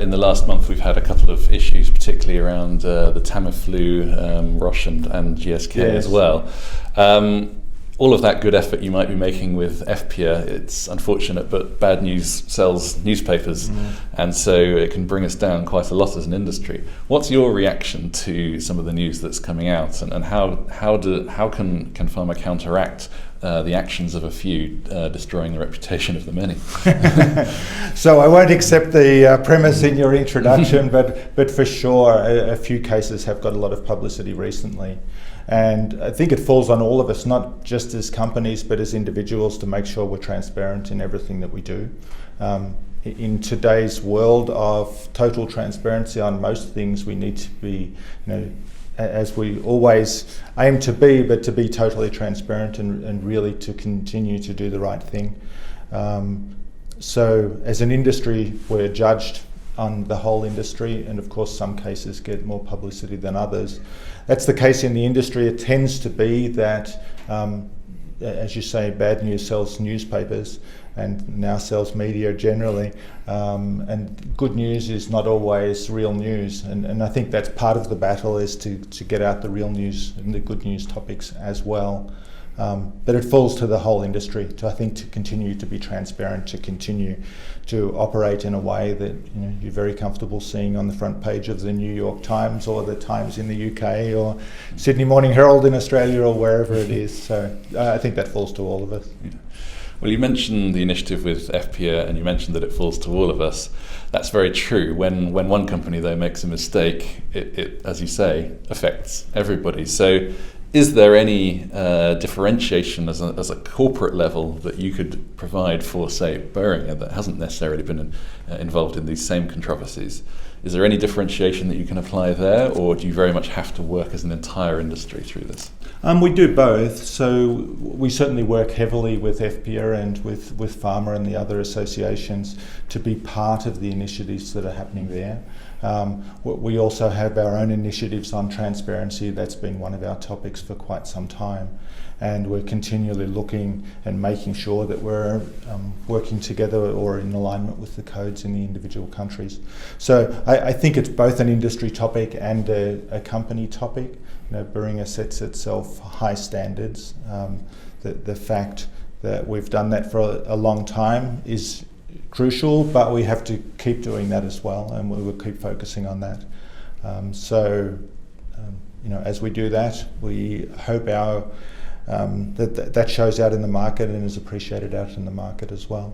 in the last month we've had a couple of issues, particularly around the Tamiflu, Roche and GSK as well. All of that good effort you might be making with FPIA, it's unfortunate, but bad news sells newspapers, and so it can bring us down quite a lot as an industry. What's your reaction to some of the news that's coming out, and how can pharma counteract the actions of a few destroying the reputation of the many? So I won't accept the premise in your introduction, but for sure a few cases have got a lot of publicity recently. And I think it falls on all of us, not just as companies, but as individuals, to make sure we're transparent in everything that we do. In today's world of total transparency on most things, we need to be, as we always aim to be, but to be totally transparent and really to continue to do the right thing. So as an industry, we're judged on the whole industry, and of course some cases get more publicity than others. That's the case in the industry. It tends to be that, as you say, bad news sells newspapers and now sells media generally, and good news is not always real news, and I think that's part of the battle, is to get out the real news and the good news topics as well. But it falls to the whole industry to continue to be transparent, to continue to operate in a way that you're very comfortable seeing on the front page of the New York Times or the Times in the UK or Sydney Morning Herald in Australia or wherever it is. So I think that falls to all of us. Yeah. Well, you mentioned the initiative with FPIA and you mentioned that it falls to all of us. That's very true. When one company, though, makes a mistake, it, as you say, affects everybody. So is there any differentiation as a corporate level that you could provide for, say, Boehringer, that hasn't necessarily been involved in these same controversies? Is there any differentiation that you can apply there, or do you very much have to work as an entire industry through this? We do both. So we certainly work heavily with FPIA and with Pharma and the other associations to be part of the initiatives that are happening there. We also have our own initiatives on transparency. That's been one of our topics for quite some time. And we're continually looking and making sure that we're working together or in alignment with the codes in the individual countries. So I think it's both an industry topic and a company topic. Boehringer sets itself high standards. The fact that we've done that for a long time is crucial, but we have to keep doing that as well, and we will keep focusing on that. As we do that, we hope that shows out in the market and is appreciated out in the market as well.